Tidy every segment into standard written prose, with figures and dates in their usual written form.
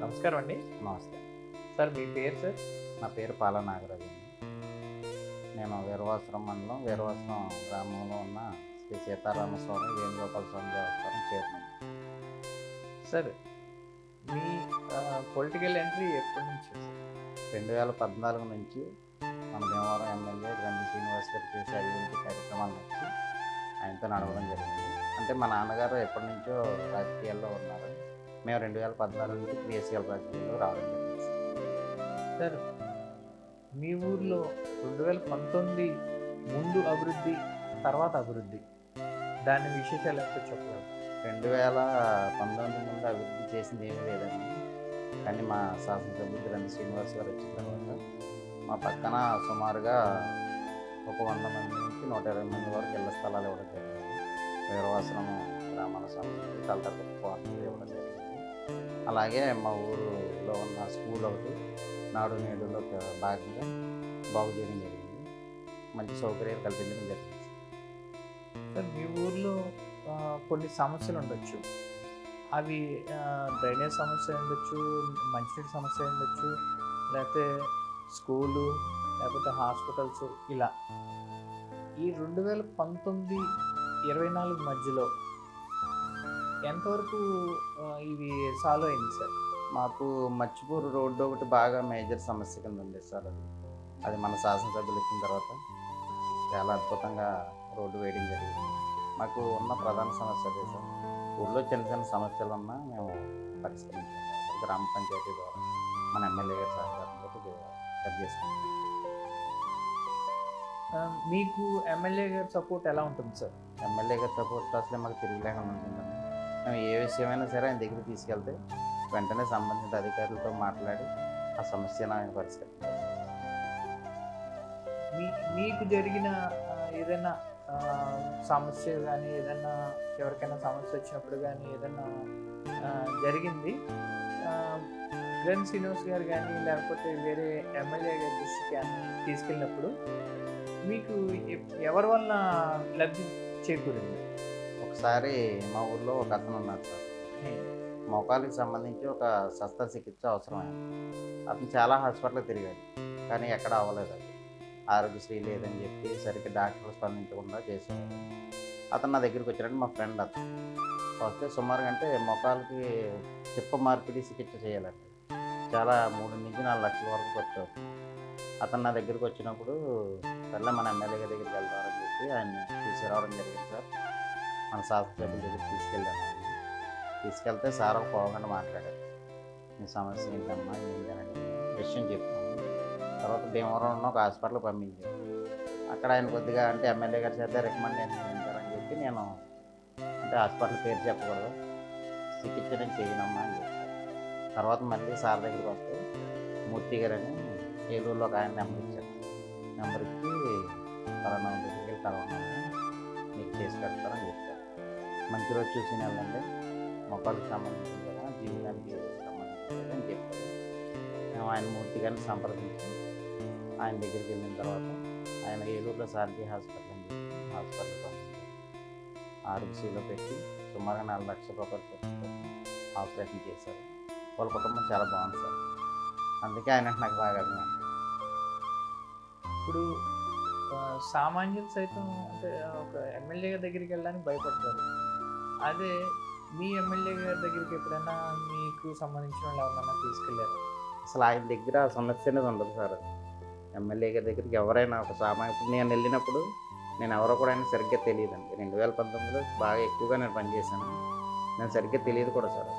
నమస్కారం అండి. నమస్తే. సార్ మీ పేరు సార్? నా పేరు పాల నాగరాజు అండి. నేను వీరవాసరం మండలం, వీరవాసరం గ్రామంలో ఉన్న శ్రీ సీతారామస్వామి వేణుగోపాల స్వామి దేవస్థానం చైర్మన్. సార్ మీ పొలిటికల్ ఎంట్రీ ఎప్పటి నుంచి సార్? 2014 నుంచి మన భీమవరం ఎమ్మెల్యే గ్రంథి శ్రీనివాస్ గారు చేసే అభివృద్ధి కార్యక్రమాల నుంచి ఆయనతో నడవడం జరిగింది. అంటే మా నాన్నగారు ఎప్పటి నుంచో రాజకీయాల్లో ఉన్నారు. మేము 2014 నుంచి క్రియాశీల రాజకీయాల్లో రావడం జరిగింది. సార్ మీ ఊర్లో 2019 ముందు అభివృద్ధి, తర్వాత అభివృద్ధి దాని విశేషాలు ఎంతో చెప్పగలరు? 2019 ముందు అభివృద్ధి చేసింది ఏమీ లేదండి. కానీ మా శాసనసభ్యులు గ్రంథి శ్రీనివాస్ గారు వచ్చిన తర్వాత మా పక్కన సుమారుగా ఒక 100 మంది నుంచి 120 మంది వరకు ఇళ్ల స్థలాలు ఇవ్వడం జరిగింది. వీరవాసరం గ్రామాల సంబంధించి కలతరగతి క్వార్టర్లు ఇవ్వడం జరిగింది. అలాగే మా ఊరిలో ఉన్న స్కూల్ ఒకటి నాడు నేడులో భాగంగా బాగు చేయడం జరిగింది. మంచి సౌకర్యాలు కల్పించడం జరిగింది. సార్ మీ ఊర్లో కొన్ని సమస్యలు ఉండొచ్చు. అవి డ్రైనేజ్ సమస్య ఉండొచ్చు, మంచినీటి సమస్య ఉండొచ్చు, లేకపోతే స్కూలు, లేకపోతే హాస్పిటల్స్ ఇలా. ఈ 2019, 24 మధ్యలో ఎంతవరకు ఇవి సాల్వ్ అయింది సార్? మాకు మచ్చిపూర్ రోడ్డు ఒకటి బాగా మేజర్ సమస్య కింద ఉంది సార్. అది మన శాసనసభ్యులు వచ్చిన తర్వాత చాలా అద్భుతంగా రోడ్డు వేయడం జరిగింది. మాకు ఉన్న ప్రధాన సమస్య అదే సార్. ఊళ్ళో చిన్న చిన్న సమస్యలు ఉన్నా మేము పరిష్కరించాం. గ్రామ పంచాయతీ ద్వారా మన ఎమ్మెల్యే గారి సహకారంతో సరి చేసుకుంటాం. మీకు ఎమ్మెల్యే గారి సపోర్ట్ ఎలా ఉంటుంది సార్? ఎమ్మెల్యే గారి సపోర్ట్ అసలు మాకు తిరిగిలేకుండా ఉంటుందండి. మేము ఏ విషయమైనా సరే ఆయన దగ్గరికి తీసుకెళ్తే వెంటనే సంబంధిత అధికారులతో మాట్లాడి ఆ సమస్యను ఆయన పరిష్కరిస్తారు. మీకు జరిగిన ఏదైనా సమస్య కానీ, ఏదైనా ఎవరికైనా సమస్య వచ్చినప్పుడు కానీ ఏదైనా జరిగింది, గ్రంథి శ్రీనివాస్ గారు కానీ లేకపోతే వేరే ఎమ్మెల్యే గారి దృష్టికి కానీ తీసుకెళ్ళినప్పుడు మీకు ఎవరి వల్ల లబ్ధి చేకూరింది? ఒకసారి మా ఊర్లో ఒక అతను ఉన్నాడు సార్. మోకాలికి సంబంధించి ఒక శస్త్రచికిత్స అవసరమైంది. అతను చాలా హాస్పిటల్ తిరిగాడు, కానీ ఎక్కడ అవ్వలేదు. అది ఆరోగ్యశ్రీ లేదని చెప్పి సరిగ్గా డాక్టర్లు స్పందించకుండా చేసేవారు. అతను నా దగ్గరికి వచ్చాడంటే మా ఫ్రెండ్ అతను వస్తే సుమారుగా అంటే మోకాలకి చిప్ప మార్పిడి చికిత్స చేయాలంటే చాలా 3 నుంచి 4 లక్షల వరకు ఖర్చు అవుతుంది. అతను నా దగ్గరికి వచ్చినప్పుడు సర్లే మన ఎమ్మెల్యే గారి దగ్గరికి వెళ్తామని చెప్పి ఆయన తీసుకురావడం జరిగింది సార్. మన శాసనసభ్యుల దగ్గరికి తీసుకెళ్ళాను. తీసుకెళ్తే సార్ ఒక పావుగంట మాట్లాడారు. మీ సమస్య ఏంటమ్మా, ఏంటని విషయం చెప్తాను. తర్వాత భీమవరం ఉన్న ఒక హాస్పిటల్ పంపించారు. అక్కడ ఆయన కొద్దిగా అంటే ఎమ్మెల్యే గారి చేత రికమెండేషన్ చేయించారని చెప్పి నేను అంటే హాస్పిటల్ పేరు చెప్పకూడదు, చికిత్స నేను చేయనమ్మా అని చెప్పాను. తర్వాత మళ్ళీ సార్ దగ్గరికి వస్తే మూర్తి గారని ఏలూరులో ఒక ఆయన నెంబర్ ఇచ్చారు. నెంబర్ ఇచ్చి కరోనా దగ్గరికి వెళ్ళి కరోనా మీకు చేసి పెడతారని చెప్పారు. మంచి రోజు చూసి వెళ్ళండి, మొక్కలకు సంబంధించిన కదా, జీవితానికి సంబంధించింది అని చెప్పారు. మేము ఆయన మూర్తి గారిని సంప్రదించి ఆయన దగ్గరికి వెళ్ళిన తర్వాత ఆయన ఏలూరులో సారథి హాస్పిటల్ అని చెప్పి హాస్పిటల్ పంపించారు. ఆరోగ్యశ్రీలో పెట్టి సుమారుగా 4 లక్షల రూపాయలు ఖర్చు ఆపరేషన్ చేశారు. వాళ్ళ కుటుంబం చాలా బాగుంది సార్. అందుకే ఆయన నాకు బాగా అభిమానం. ఇప్పుడు సామాన్యులు సైతం అంటే ఒక ఎమ్మెల్యే గారి దగ్గరికి వెళ్ళడానికి భయపడతారు. అదే మీ ఎమ్మెల్యే గారి దగ్గరికి ఎప్పుడైనా మీకు సంబంధించిన వాళ్ళు ఎవరైనా తీసుకెళ్ళారు? అసలు ఆయన దగ్గర సమస్య అనేది ఉండదు సార్. ఎమ్మెల్యే గారి దగ్గరికి ఎవరైనా ఒక ఇప్పుడు నేను వెళ్ళినప్పుడు నేను ఎవరో కూడా ఆయన సరిగ్గా తెలియదండి. 2019లో బాగా ఎక్కువగా నేను పనిచేశాను. నేను సరిగ్గా తెలియదు కూడా సార్.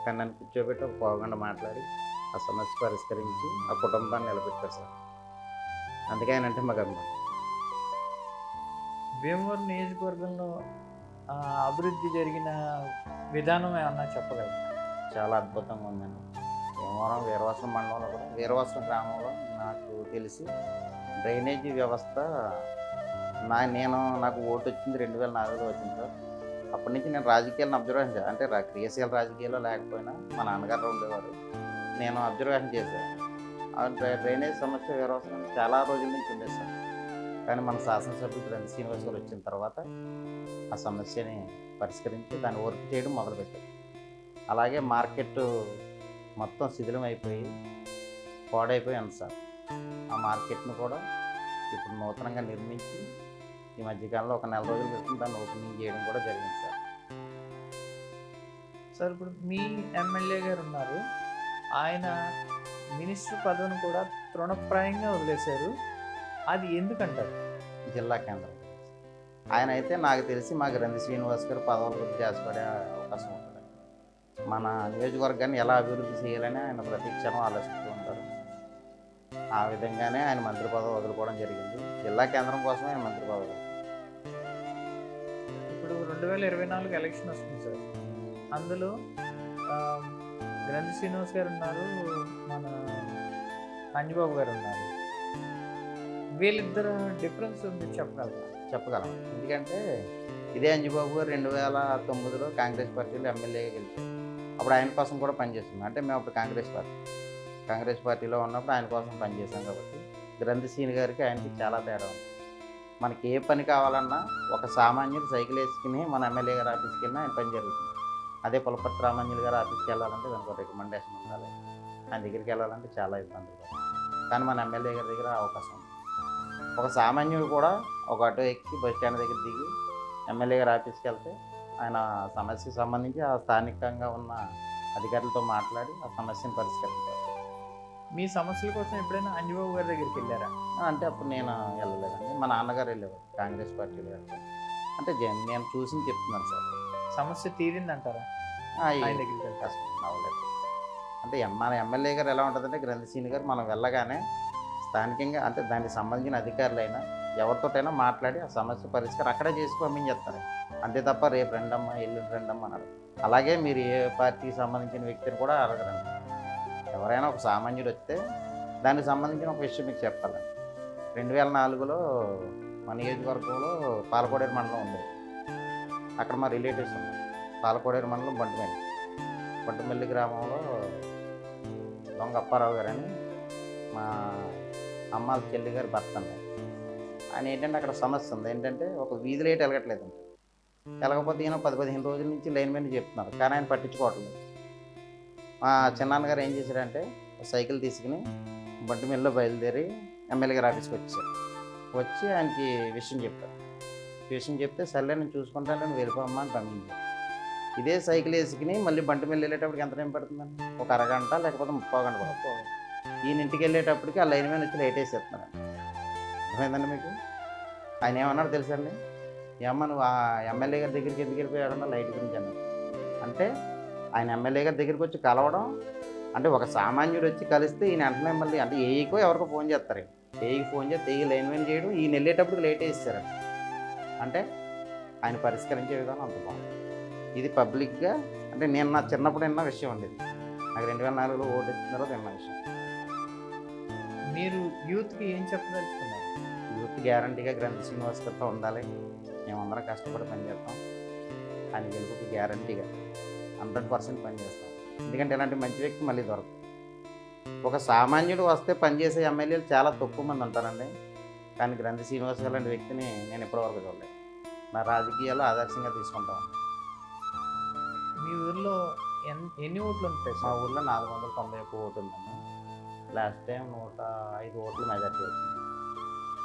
కానీ నన్ను కూర్చోబెట్టి ఒక పావుగంట మాట్లాడి ఆ సమస్య పరిష్కరించి ఆ కుటుంబాన్ని నిలబెట్టారు సార్. అందుకే ఆయన అంటే మాకు అభిమానం. భీమవరం నియోజకవర్గంలో అభివృద్ధి జరిగిన విధానం ఏమన్నా చెప్పగలరు? చాలా అద్భుతంగా ఉందండి. భీమవరం వీరవాసరం మండలంలో కూడా వీరవాసరం గ్రామంలో నాకు తెలిసి డ్రైనేజీ వ్యవస్థ నాకు ఓటు వచ్చింది 2004లో వచ్చింది సార్. అప్పటి నుంచి నేను రాజకీయాలను అబ్జర్వేషన్ చేశాను. అంటే క్రియాశీల రాజకీయాల్లో లేకపోయినా మా నాన్నగారు ఉండేవారు, నేను అబ్జర్వేషన్ చేశాను. డ్రైనేజ్ సమస్య వీరవాసరం చాలా రోజుల నుంచి ఉండేది సార్. కానీ మన శాసనసభ్యులు గ్రంథి శ్రీనివాస్ గారు వచ్చిన తర్వాత ఆ సమస్యని పరిష్కరించి దాన్ని వర్క్ చేయడం మొదలుపెట్టారు. అలాగే మార్కెట్ మొత్తం శిథిలం అయిపోయి పాడైపోయి ఉంది సార్. ఆ మార్కెట్ను కూడా ఇప్పుడు నూతనంగా నిర్మించి ఈ మధ్యకాలంలో ఒక నెల రోజుల క్రితం దాన్ని ఓపెనింగ్ చేయడం కూడా జరిగింది సార్. సార్ ఇప్పుడు మీ ఎమ్మెల్యే గారు ఉన్నారు, ఆయన మినిస్టర్ పదవిని కూడా తృణప్రాయంగా వదిలేశారు, అది ఎందుకంటారు? జిల్లా కేంద్రం ఆయన అయితే నాకు తెలిసి మా గ్రంథి శ్రీనివాస్ గారు పదవుల గురించి ఆశపడే అవకాశం ఉంటుంది. మన నియోజకవర్గాన్ని ఎలా అభివృద్ధి చేయాలని ఆయన ప్రతి క్షణం ఆలోచిస్తూ ఉంటారు. ఆ విధంగానే ఆయన మంత్రి పదవి వదులుకోవడం జరిగింది. జిల్లా కేంద్రం కోసమే ఆయన మంత్రి పదవి. ఇప్పుడు 2024 ఎలక్షన్ వస్తుంది సార్, అందులో ఆ, గ్రంథి శ్రీనివాస్ గారు ఉన్నారు, మన అంజబాబు గారు ఉన్నారు. వీళ్ళిద్దరు డిఫరెన్స్ మీరు చెప్పగలరా? చెప్పగలం. ఎందుకంటే ఇదే అంజబాబు గారు 2009లో కాంగ్రెస్ పార్టీలో ఎమ్మెల్యేగా గెలిచారు. అప్పుడు ఆయన కోసం కూడా పనిచేస్తున్నాం. అంటే మేము అప్పుడు కాంగ్రెస్ పార్టీలో ఉన్నప్పుడు ఆయన కోసం పనిచేసాం కాబట్టి గ్రంథి శ్రీని గారికి ఆయనకి చాలా తేడా ఉంది. మనకి ఏ పని కావాలన్నా ఒక సామాన్యుడు సైకిల్ వేసుకుని మన ఎమ్మెల్యే గారి ఆఫీస్కి వెళ్ళినా ఆయన పని జరుగుతుంది. అదే పులపర్తి రామాంజలి గారి ఆఫీస్కి వెళ్ళాలంటే దానికి ఒక రికమెండేషన్ ఉండాలి. ఆయన దగ్గరికి వెళ్ళాలంటే చాలా ఇబ్బంది పడుతుంది. కానీ మన ఎమ్మెల్యే గారి దగ్గర అవకాశం ఉంది. ఒక సామాన్యుడు కూడా ఒక ఆటో ఎక్కి బస్ స్టాండ్ దగ్గర దిగి ఎమ్మెల్యే గారి ఆఫీస్కి వెళ్తే ఆయన సమస్యకు సంబంధించి ఆ స్థానికంగా ఉన్న అధికారులతో మాట్లాడి ఆ సమస్యను పరిష్కరించారు. మీ సమస్యల కోసం ఎప్పుడైనా అంజబాబు గారి దగ్గరికి వెళ్ళారా? అంటే అప్పుడు నేను వెళ్ళలేదండి. మా నాన్నగారు వెళ్ళేవారు కాంగ్రెస్ పార్టీలో వెళ్తారు. అంటే నేను చూసి చెప్తున్నాను సార్. సమస్య తీరిందంటారా ఆయన దగ్గరికి వెళ్తే? కష్టం అవ్వలేదు. అంటే మన ఎమ్మెల్యే గారు ఎలా ఉంటుందంటే గ్రంథి శ్రీని గారు మనం వెళ్ళగానే స్థానికంగా అంటే దానికి సంబంధించిన అధికారులైనా ఎవరితోటైనా మాట్లాడి ఆ సమస్య పరిష్కారం అక్కడే చేసి పంపించేస్తారు. అంతే తప్ప రేపు రెండమ్మా ఎల్లుండి రెండమ్మా అన్నారు. అలాగే మీరు ఏ పార్టీకి సంబంధించిన వ్యక్తిని కూడా అడగరండి. ఎవరైనా ఒక సామాన్యుడు వస్తే దానికి సంబంధించిన ఒక విషయం మీకు చెప్పాలండి. 2004లో మా నియోజకవర్గంలో పాలకోడేరు మండలం ఉంది. అక్కడ మా రిలేటివ్స్ ఉన్నారు. పాలకోడేరు మండలం బంటుమిల్లి గ్రామంలో దొంగ అప్పారావు గారు అని మా అమ్మ చెల్లి గారి భర్త అండి. ఆయన ఏంటంటే అక్కడ సమస్య ఉంది. ఏంటంటే ఒక వీధి లైట్ వెలగట్లేదు అంటే వెలగకపోతే ఈయన 10-15 రోజుల నుంచి లైన్ మీద చెప్తున్నారు, కానీ ఆయన పట్టించుకోవట్లేదు. మా చిన్నాన్నగారు ఏం చేశారంటే సైకిల్ తీసుకుని బంటుమిల్లిలో బయలుదేరి ఎమ్మెల్యే గారి ఆఫీస్కి వచ్చి ఆయనకి విషయం చెప్తే సర్లే నేను చూసుకుంటాను, నేను వెళ్ళిపోమ్మా అని పంపించాను. ఇదే సైకిల్ వేసుకుని మళ్ళీ బంటుమిల్లి వెళ్ళేటప్పటికి ఎంత టైం పడుతుందండి? ఒక అరగంట లేకపోతే 30 గంట పడుతుంది. ఈయన ఇంటికి వెళ్ళేటప్పటికి ఆ లైన్ మీద వచ్చి లైట్ వేసేస్తున్నారండి. అర్థమైందండి మీకు? ఆయన ఏమన్నాడు తెలుసండి? ఏమన్నా నువ్వు ఆ ఎమ్మెల్యే గారి దగ్గరికి ఎందుకు వెళ్ళిపోయాడన్నా లైట్ గురించి అన్నాడు. అంటే ఆయన ఎమ్మెల్యే గారి దగ్గరికి వచ్చి కలవడం అంటే ఒక సామాన్యుడు వచ్చి కలిస్తే ఈయన వెంటనే మళ్ళీ అంటే ఏఈకో ఎవరికో ఫోన్ చేస్తారు. ఏఈకి ఫోన్ చేస్తే ఏఈ లైన్ మీద చేయడం, ఈయన వెళ్ళేటప్పటికి లేట్ వేసేసారండి. అంటే ఆయన పరిష్కరించే విధానం అంత బాగుంది. ఇది పబ్లిక్గా అంటే నేను నా చిన్నప్పుడు విన్న విషయం అండి. నాకు 2004లో ఓటు వచ్చిన తర్వాత విన్న విషయం. మీరు యూత్కి ఏం చెప్పదలుచుకున్నారు? యూత్ గ్యారంటీగా గ్రంథి శ్రీనివాస్ గారితో ఉండాలి. మేమందరం కష్టపడి పనిచేస్తాం. ఆయన గెలుపుకి గ్యారంటీగా 100% పనిచేస్తాం. ఎందుకంటే ఇలాంటి మంచి వ్యక్తి మళ్ళీ దొరకదు. ఒక సామాన్యుడు వస్తే పనిచేసే ఎమ్మెల్యేలు చాలా తక్కువ మంది ఉంటారండి. కానీ గ్రంథి శ్రీనివాస్ గారు లాంటి వ్యక్తిని నేను ఇప్పటివరకు చూడలేదు. నా రాజకీయాల్లో ఆదర్శంగా తీసుకుంటాం. మీ ఊర్లో ఎన్ని ఓట్లు ఉంటాయి మా సార్? ఊర్లో 491 ఓటు ఉందండి. లాస్ట్ టైం 105 ఓట్లు మెజార్టీ వచ్చింది.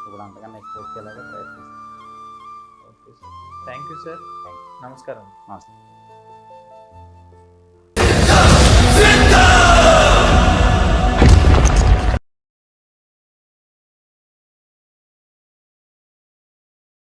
ఇప్పుడు అంతకన్నా ఎక్కువ వచ్చేలాగా ప్రయత్నిస్తాం. Okay sir, thank you sir, thank you. నమస్కారం. నమస్తే.